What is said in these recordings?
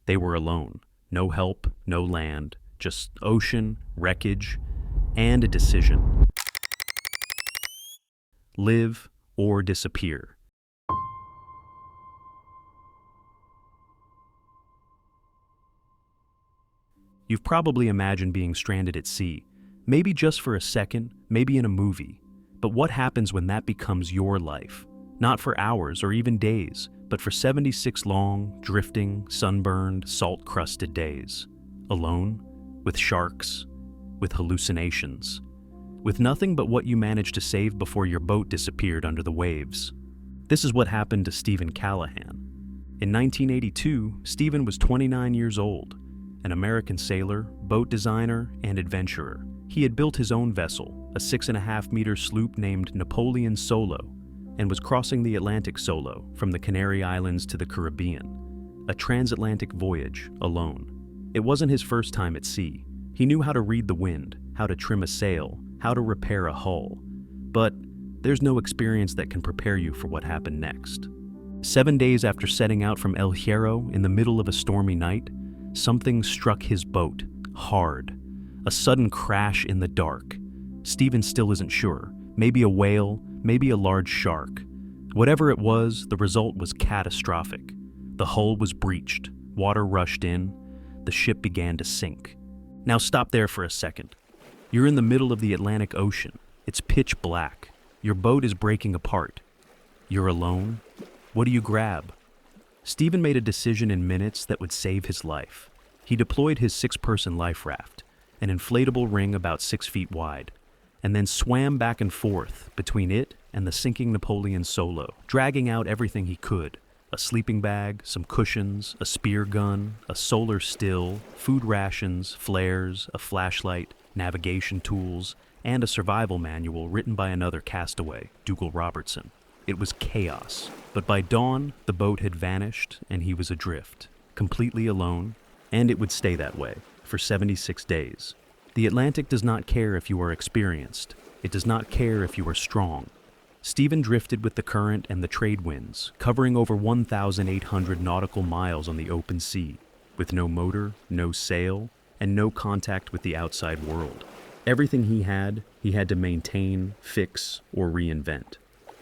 They were alone. No help, no land, just ocean, wreckage, and a decision. Live or disappear. You've probably imagined being stranded at sea, maybe just for a second, maybe in a movie. But what happens when that becomes your life? Not for hours or even days, but for 76 long, drifting, sunburned, salt-crusted days. Alone, with sharks, with hallucinations, with nothing but what you managed to save before your boat disappeared under the waves. This is what happened to Stephen Callahan. In 1982, Stephen was 29 years old, an American sailor, boat designer, and adventurer. He had built his own vessel, a 6.5-meter sloop named Napoleon Solo, and was crossing the Atlantic solo from the Canary Islands to the Caribbean, a transatlantic voyage alone. It wasn't his first time at sea. He knew how to read the wind, how to trim a sail, how to repair a hull. But there's no experience that can prepare you for what happened next. 7 days after setting out from El Hierro in the middle of a stormy night, something struck his boat, hard. A sudden crash in the dark. Stephen still isn't sure. Maybe a whale, maybe a large shark. Whatever it was, the result was catastrophic. The hull was breached, water rushed in, the ship began to sink. Now stop there for a second. You're in the middle of the Atlantic Ocean. It's pitch black. Your boat is breaking apart. You're alone. What do you grab? Stephen made a decision in minutes that would save his life. He deployed his 6-person life raft, an inflatable ring about 6 feet wide, and then swam back and forth between it and the sinking Napoleon Solo, dragging out everything he could: a sleeping bag, some cushions, a spear gun, a solar still, food rations, flares, a flashlight, navigation tools, and a survival manual written by another castaway, Dougal Robertson. It was chaos, but by dawn, the boat had vanished and he was adrift, completely alone, and it would stay that way for 76 days. The Atlantic does not care if you are experienced. It does not care if you are strong. Stephen drifted with the current and the trade winds, covering over 1,800 nautical miles on the open sea, with no motor, no sail, and no contact with the outside world. Everything he had to maintain, fix, or reinvent.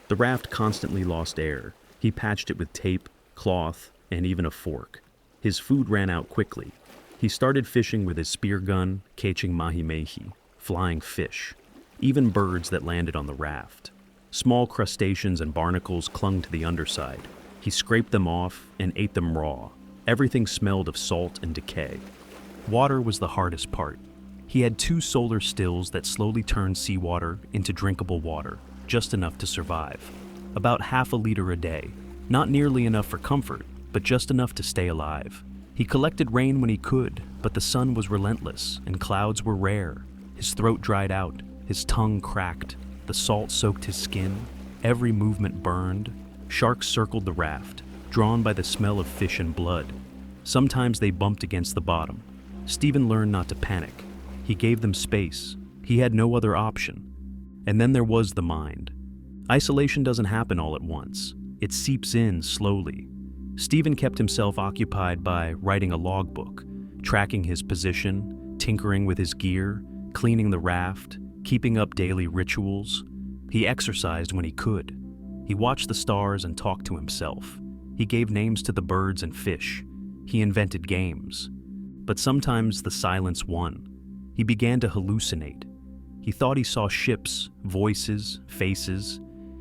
The raft constantly lost air. He patched it with tape, cloth, and even a fork. His food ran out quickly. He started fishing with his spear gun, catching mahi-mehi, flying fish, even birds that landed on the raft. Small crustaceans and barnacles clung to the underside. He scraped them off and ate them raw. Everything smelled of salt and decay. Water was the hardest part. He had 2 solar stills that slowly turned seawater into drinkable water, just enough to survive. About half a liter a day. Not nearly enough for comfort, but just enough to stay alive. He collected rain when he could, but the sun was relentless and clouds were rare. His throat dried out, his tongue cracked, the salt soaked his skin, every movement burned. Sharks circled the raft, drawn by the smell of fish and blood. Sometimes they bumped against the bottom. Stephen learned not to panic. He gave them space. He had no other option. And then there was the mind. Isolation doesn't happen all at once. It seeps in slowly. Stephen kept himself occupied by writing a logbook, tracking his position, tinkering with his gear, cleaning the raft, keeping up daily rituals. He exercised when he could. He watched the stars and talked to himself. He gave names to the birds and fish. He invented games. But sometimes the silence won. He began to hallucinate. He thought he saw ships, voices, faces.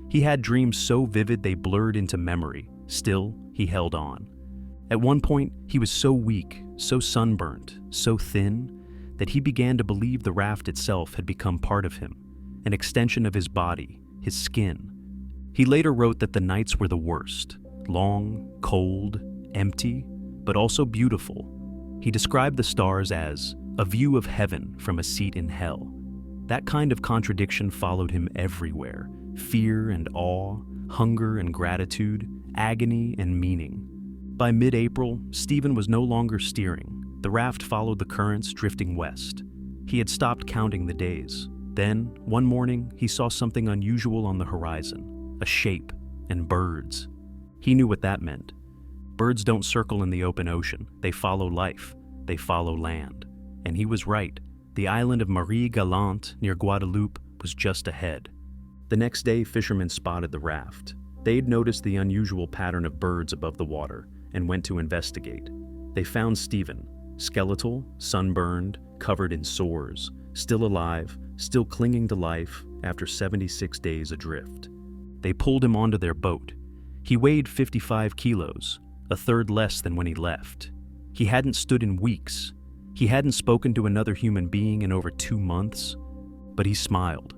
He had dreams so vivid they blurred into memory. Still, he held on. At one point, he was so weak, so sunburnt, so thin, that he began to believe the raft itself had become part of him, an extension of his body, his skin. He later wrote that the nights were the worst, long, cold, empty, but also beautiful. He described the stars as a view of heaven from a seat in hell. That kind of contradiction followed him everywhere: fear and awe, hunger and gratitude, agony and meaning. By mid-April, Stephen was no longer steering. The raft followed the currents, drifting west. He had stopped counting the days. Then, one morning, he saw something unusual on the horizon: a shape and birds. He knew what that meant. Birds don't circle in the open ocean. They follow life. They follow land. And he was right. The island of Marie Galante near Guadeloupe was just ahead. The next day, fishermen spotted the raft. They'd noticed the unusual pattern of birds above the water and went to investigate. They found Stephen, skeletal, sunburned, covered in sores, still alive, still clinging to life after 76 days adrift. They pulled him onto their boat. He weighed 55 kilos, a third less than when he left. He hadn't stood in weeks. He hadn't spoken to another human being in over 2 months, but he smiled.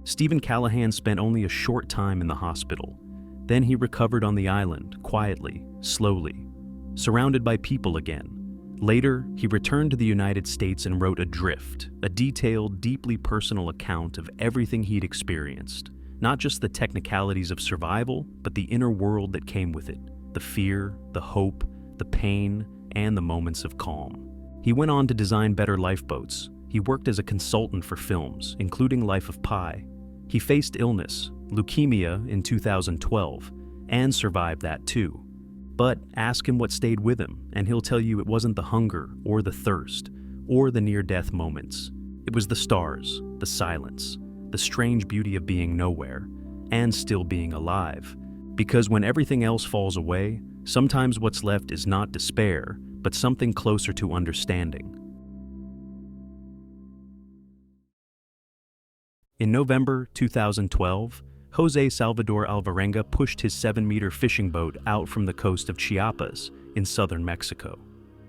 Stephen Callahan spent only a short time in the hospital. Then he recovered on the island, quietly, slowly, surrounded by people again. Later, he returned to the United States and wrote Adrift, a detailed, deeply personal account of everything he'd experienced. Not just the technicalities of survival, but the inner world that came with it. The fear, the hope, the pain, and the moments of calm. He went on to design better lifeboats. He worked as a consultant for films, including Life of Pi. He faced illness, leukemia, in 2012, and survived that too. But ask him what stayed with him, and he'll tell you it wasn't the hunger or the thirst or the near-death moments. It was the stars, the silence, the strange beauty of being nowhere and still being alive. Because when everything else falls away, sometimes what's left is not despair, but something closer to understanding. In November 2012, José Salvador Alvarenga pushed his 7-meter fishing boat out from the coast of Chiapas in southern Mexico.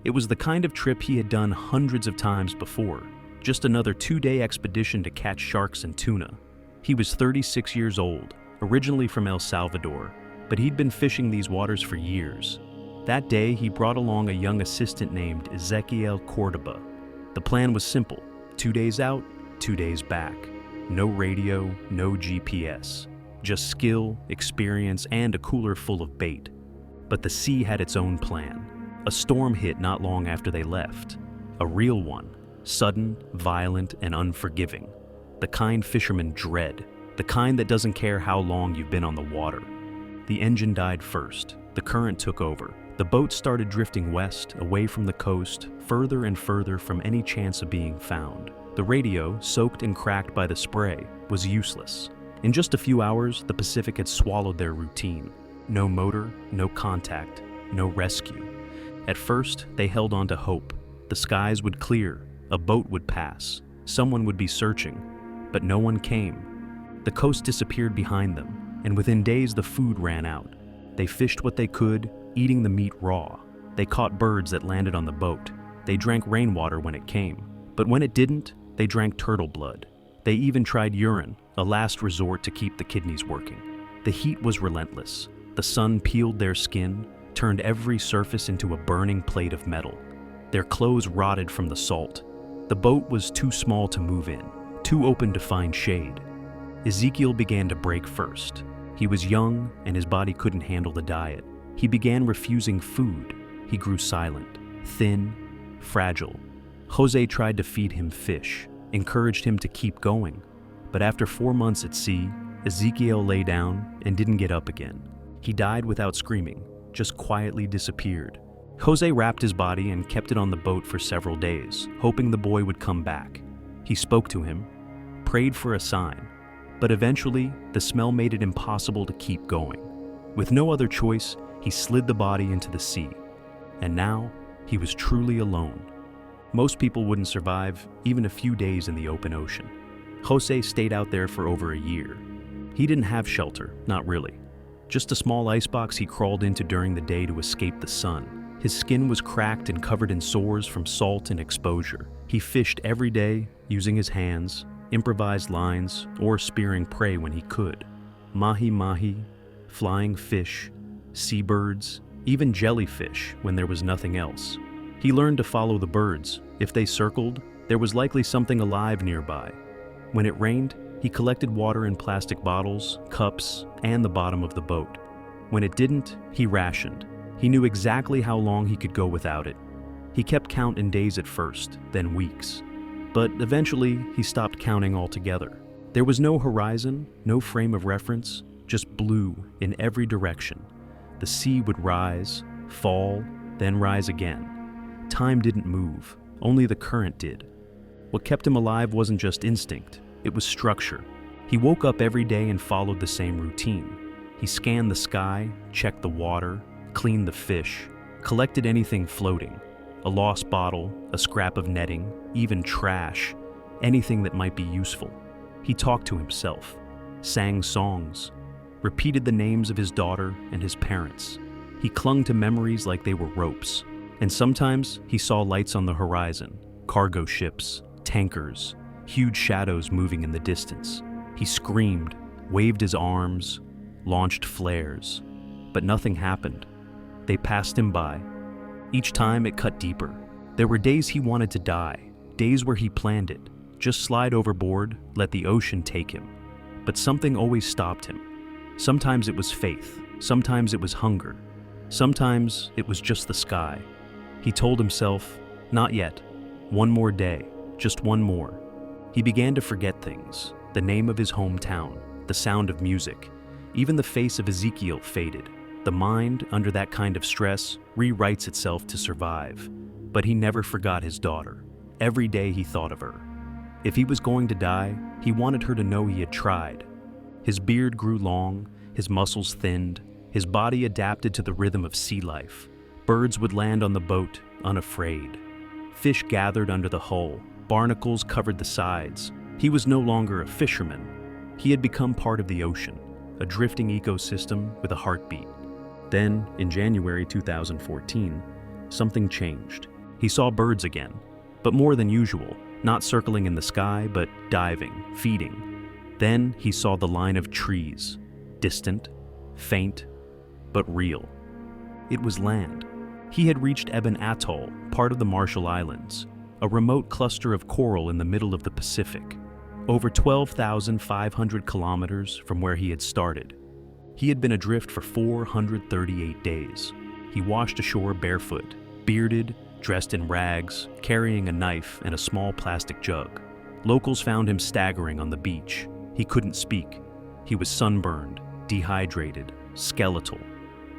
It was the kind of trip he had done hundreds of times before, just another 2-day expedition to catch sharks and tuna. He was 36 years old, originally from El Salvador, but he'd been fishing these waters for years. That day, he brought along a young assistant named Ezequiel Cordoba. The plan was simple: 2 days out, 2 days back. No radio, no GPS. Just skill, experience, and a cooler full of bait. But the sea had its own plan. A storm hit not long after they left. A real one, sudden, violent, and unforgiving. The kind fishermen dread. The kind that doesn't care how long you've been on the water. The engine died first. The current took over. The boat started drifting west, away from the coast, further and further from any chance of being found. The radio, soaked and cracked by the spray, was useless. In just a few hours, the Pacific had swallowed their routine. No motor, no contact, no rescue. At first, they held on to hope. The skies would clear, a boat would pass, someone would be searching, but no one came. The coast disappeared behind them, and within days the food ran out. They fished what they could, eating the meat raw. They caught birds that landed on the boat. They drank rainwater when it came. But when it didn't, they drank turtle blood. They even tried urine, a last resort to keep the kidneys working. The heat was relentless. The sun peeled their skin, turned every surface into a burning plate of metal. Their clothes rotted from the salt. The boat was too small to move in, too open to find shade. Ezekiel began to break first. He was young, and his body couldn't handle the diet. He began refusing food. He grew silent, thin, fragile. José tried to feed him fish, encouraged him to keep going. But after 4 months at sea, Ezekiel lay down and didn't get up again. He died without screaming, just quietly disappeared. José wrapped his body and kept it on the boat for several days, hoping the boy would come back. He spoke to him, prayed for a sign, but eventually the smell made it impossible to keep going. With no other choice, he slid the body into the sea. And now, he was truly alone. Most people wouldn't survive even a few days in the open ocean. José stayed out there for over a year. He didn't have shelter, not really. Just a small icebox he crawled into during the day to escape the sun. His skin was cracked and covered in sores from salt and exposure. He fished every day, using his hands, improvised lines, or spearing prey when he could. Mahi-mahi, flying fish, seabirds, even jellyfish when there was nothing else. He learned to follow the birds. If they circled, there was likely something alive nearby. When it rained, he collected water in plastic bottles, cups, and the bottom of the boat. When it didn't, he rationed. He knew exactly how long he could go without it. He kept count in days at first, then weeks. But eventually, he stopped counting altogether. There was no horizon, no frame of reference, just blue in every direction. The sea would rise, fall, then rise again. Time didn't move, only the current did. What kept him alive wasn't just instinct, it was structure. He woke up every day and followed the same routine. He scanned the sky, checked the water, cleaned the fish, collected anything floating. A lost bottle, a scrap of netting, even trash, anything that might be useful. He talked to himself, sang songs, repeated the names of his daughter and his parents. He clung to memories like they were ropes. And sometimes he saw lights on the horizon, cargo ships, tankers, huge shadows moving in the distance. He screamed, waved his arms, launched flares, but nothing happened. They passed him by. Each time it cut deeper. There were days he wanted to die, days where he planned it, just slide overboard, let the ocean take him. But something always stopped him. Sometimes it was faith, sometimes it was hunger, sometimes it was just the sky. He told himself, not yet, one more day, just one more. He began to forget things, the name of his hometown, the sound of music, even the face of Ezekiel faded. The mind, under that kind of stress, rewrites itself to survive. But he never forgot his daughter. Every day he thought of her. If he was going to die, he wanted her to know he had tried. His beard grew long, his muscles thinned, his body adapted to the rhythm of sea life. Birds would land on the boat, unafraid. Fish gathered under the hull, barnacles covered the sides. He was no longer a fisherman. He had become part of the ocean, a drifting ecosystem with a heartbeat. Then, in January 2014, something changed. He saw birds again, but more than usual, not circling in the sky, but diving, feeding. Then he saw the line of trees, distant, faint, but real. It was land. He had reached Eben Atoll, part of the Marshall Islands, a remote cluster of coral in the middle of the Pacific, over 12,500 kilometers from where he had started. He had been adrift for 438 days. He washed ashore barefoot, bearded, dressed in rags, carrying a knife and a small plastic jug. Locals found him staggering on the beach. He couldn't speak. He was sunburned, dehydrated, skeletal.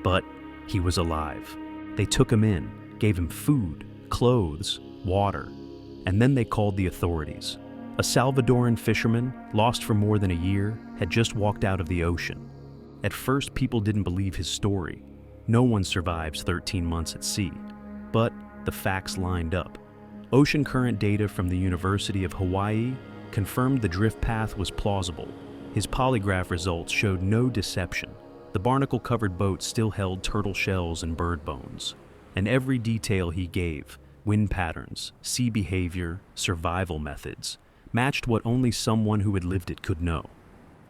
But he was alive. They took him in, gave him food, clothes, water, and then they called the authorities. A Salvadoran fisherman, lost for more than a year, had just walked out of the ocean. At first, people didn't believe his story. No one survives 13 months at sea. But the facts lined up. Ocean current data from the University of Hawaii confirmed the drift path was plausible. His polygraph results showed no deception. The barnacle-covered boat still held turtle shells and bird bones. And every detail he gave, wind patterns, sea behavior, survival methods, matched what only someone who had lived it could know.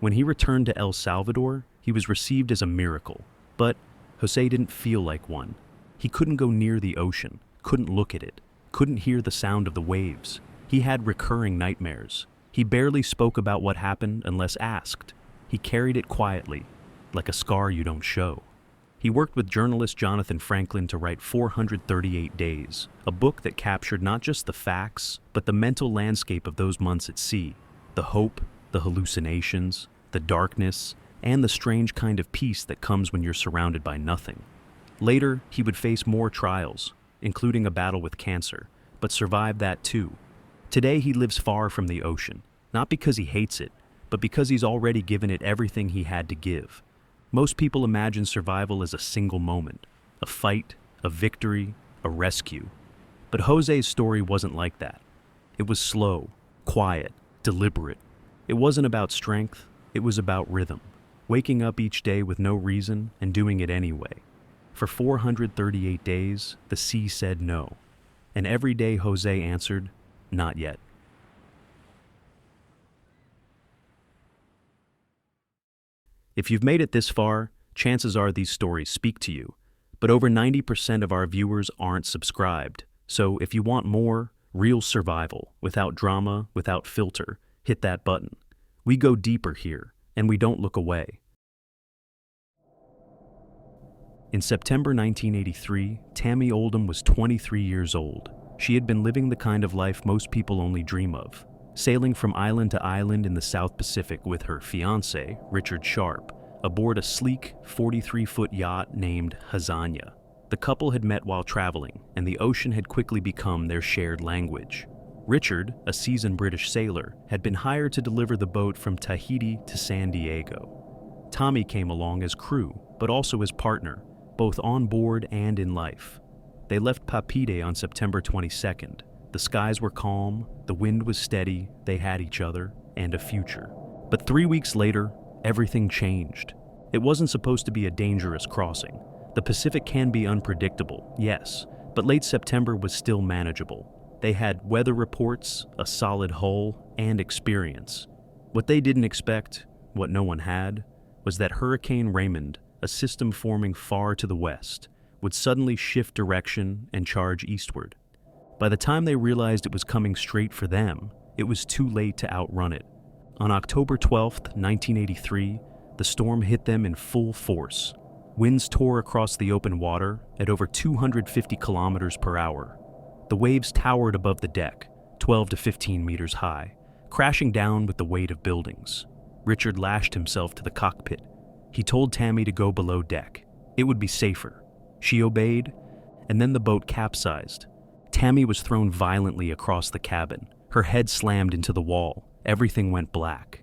When he returned to El Salvador, he was received as a miracle. But José didn't feel like one. He couldn't go near the ocean, couldn't look at it, couldn't hear the sound of the waves. He had recurring nightmares. He barely spoke about what happened unless asked. He carried it quietly, like a scar you don't show. He worked with journalist Jonathan Franklin to write 438 Days, a book that captured not just the facts, but the mental landscape of those months at sea, the hope, the hallucinations, the darkness, and the strange kind of peace that comes when you're surrounded by nothing. Later, he would face more trials, including a battle with cancer, but survived that too. Today, he lives far from the ocean, not because he hates it, but because he's already given it everything he had to give. Most people imagine survival as a single moment, a fight, a victory, a rescue. But José's story wasn't like that. It was slow, quiet, deliberate. It wasn't about strength, it was about rhythm. Waking up each day with no reason and doing it anyway. For 438 days, the sea said no. And every day José answered, not yet. If you've made it this far, chances are these stories speak to you. But over 90% of our viewers aren't subscribed. So if you want more, real survival, without drama, without filter, hit that button. We go deeper here, and we don't look away. In September 1983, Tami Oldham was 23 years old. She had been living the kind of life most people only dream of, sailing from island to island in the South Pacific with her fiancé, Richard Sharp, aboard a sleek 43-foot yacht named Hazania. The couple had met while traveling, and the ocean had quickly become their shared language. Richard, a seasoned British sailor, had been hired to deliver the boat from Tahiti to San Diego. Tommy came along as crew, but also as partner, both on board and in life. They left Papeete on September 22nd. The skies were calm, the wind was steady, they had each other, and a future. But 3 weeks later, everything changed. It wasn't supposed to be a dangerous crossing. The Pacific can be unpredictable, yes, but late September was still manageable. They had weather reports, a solid hull, and experience. What they didn't expect, what no one had, was that Hurricane Raymond, a system forming far to the west, would suddenly shift direction and charge eastward. By the time they realized it was coming straight for them, it was too late to outrun it. On October 12, 1983, the storm hit them in full force. Winds tore across the open water at over 250 kilometers per hour. The waves towered above the deck, 12 to 15 meters high, crashing down with the weight of buildings. Richard lashed himself to the cockpit. He told Tammy to go below deck. It would be safer. She obeyed, and then the boat capsized. Tammy was thrown violently across the cabin. Her head slammed into the wall. Everything went black.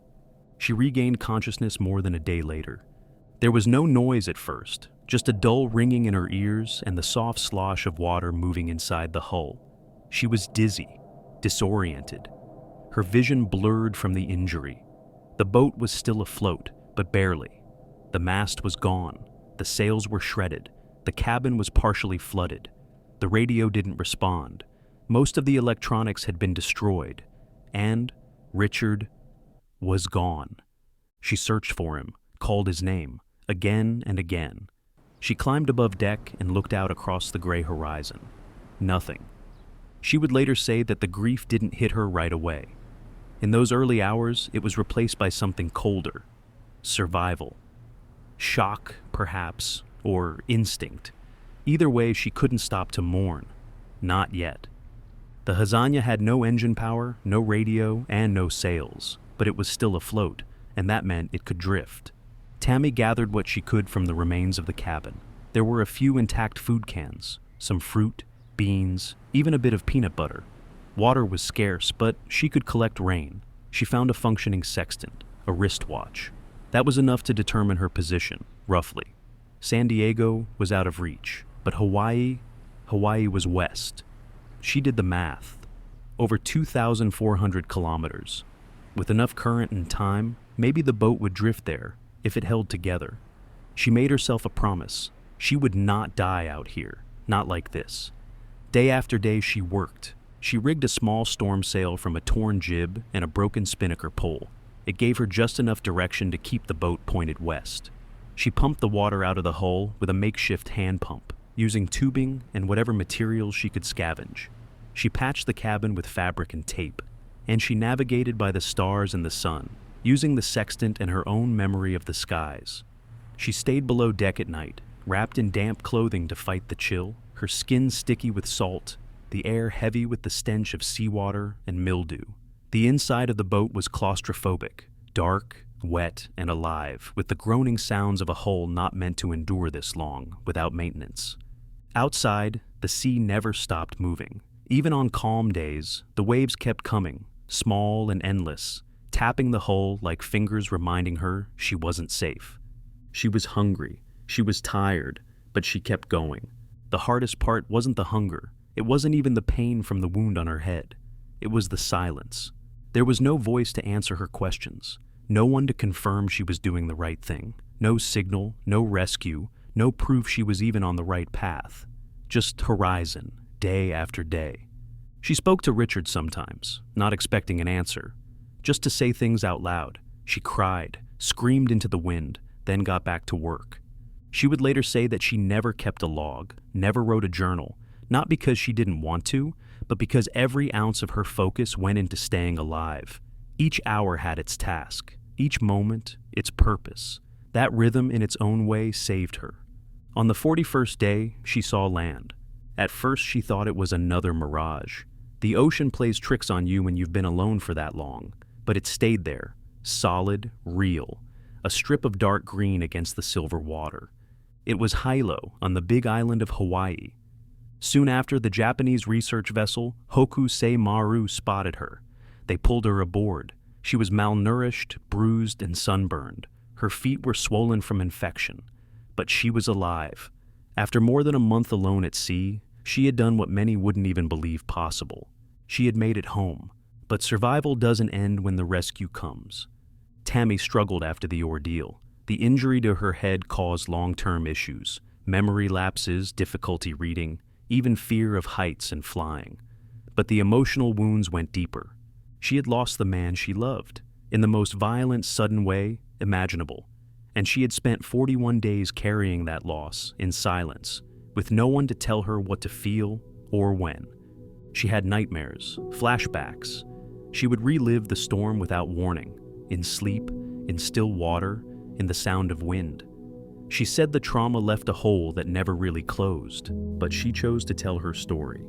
She regained consciousness more than a day later. There was no noise at first, just a dull ringing in her ears and the soft slosh of water moving inside the hull. She was dizzy, disoriented. Her vision blurred from the injury. The boat was still afloat, but barely. The mast was gone. The sails were shredded. The cabin was partially flooded. The radio didn't respond. Most of the electronics had been destroyed. And Richard was gone. She searched for him, called his name, again and again. She climbed above deck and looked out across the gray horizon. Nothing. She would later say that the grief didn't hit her right away. In those early hours, it was replaced by something colder. Survival. Shock, perhaps, or instinct. Either way, she couldn't stop to mourn. Not yet. The Hazanya had no engine power, no radio, and no sails, but it was still afloat, and that meant it could drift. Tammy gathered what she could from the remains of the cabin. There were a few intact food cans, some fruit, beans, even a bit of peanut butter. Water was scarce, but she could collect rain. She found a functioning sextant, a wristwatch. That was enough to determine her position, roughly. San Diego was out of reach, but Hawaii was west. She did the math. Over 2,400 kilometers. With enough current and time, maybe the boat would drift there, if it held together. She made herself a promise. She would not die out here, not like this. Day after day she worked. She rigged a small storm sail from a torn jib and a broken spinnaker pole. It gave her just enough direction to keep the boat pointed west. She pumped the water out of the hull with a makeshift hand pump, using tubing and whatever materials she could scavenge. She patched the cabin with fabric and tape, and she navigated by the stars and the sun, using the sextant and her own memory of the skies. She stayed below deck at night, wrapped in damp clothing to fight the chill, her skin sticky with salt, the air heavy with the stench of seawater and mildew. The inside of the boat was claustrophobic, dark, wet, and alive, with the groaning sounds of a hull not meant to endure this long, without maintenance. Outside, the sea never stopped moving. Even on calm days, the waves kept coming, small and endless, tapping the hull like fingers reminding her she wasn't safe. She was hungry, she was tired, but she kept going. The hardest part wasn't the hunger. It wasn't even the pain from the wound on her head. It was the silence. There was no voice to answer her questions. No one to confirm she was doing the right thing. No signal, no rescue, no proof she was even on the right path. Just horizon, day after day. She spoke to Richard sometimes, not expecting an answer. Just to say things out loud. She cried, screamed into the wind, then got back to work. She would later say that she never kept a log, never wrote a journal, not because she didn't want to, but because every ounce of her focus went into staying alive. Each hour had its task, each moment, its purpose. That rhythm in its own way saved her. On the 41st day, she saw land. At first, she thought it was another mirage. The ocean plays tricks on you when you've been alone for that long, but it stayed there, solid, real, a strip of dark green against the silver water. It was Hilo on the big island of Hawaii. Soon after, the Japanese research vessel Hokusei Maru spotted her. They pulled her aboard. She was malnourished, bruised, and sunburned. Her feet were swollen from infection. But she was alive. After more than a month alone at sea, she had done what many wouldn't even believe possible. She had made it home. But survival doesn't end when the rescue comes. Tammy struggled after the ordeal. The injury to her head caused long-term issues, memory lapses, difficulty reading, even fear of heights and flying. But the emotional wounds went deeper. She had lost the man she loved, in the most violent, sudden way imaginable. And she had spent 41 days carrying that loss in silence, with no one to tell her what to feel or when. She had nightmares, flashbacks. She would relive the storm without warning, in sleep, in still water, in the sound of wind. She said the trauma left a hole that never really closed, but she chose to tell her story.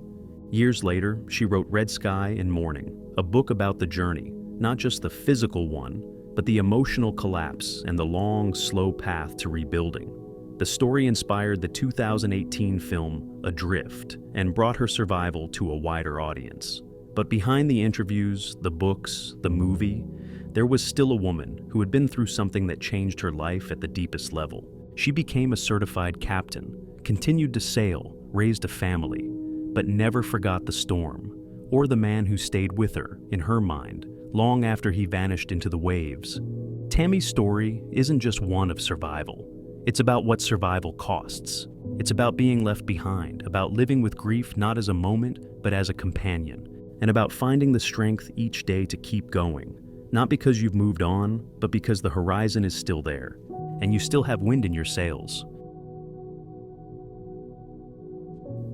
Years later, she wrote Red Sky and Morning, a book about the journey, not just the physical one, but the emotional collapse and the long, slow path to rebuilding. The story inspired the 2018 film Adrift and brought her survival to a wider audience. But behind the interviews, the books, the movie, there was still a woman who had been through something that changed her life at the deepest level. She became a certified captain, continued to sail, raised a family, but never forgot the storm, or the man who stayed with her, in her mind, long after he vanished into the waves. Tammy's story isn't just one of survival. It's about what survival costs. It's about being left behind, about living with grief not as a moment, but as a companion, and about finding the strength each day to keep going. Not because you've moved on, but because the horizon is still there, and you still have wind in your sails.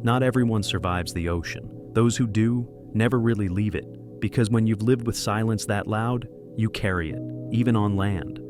Not everyone survives the ocean. Those who do never really leave it, because when you've lived with silence that loud, you carry it, even on land.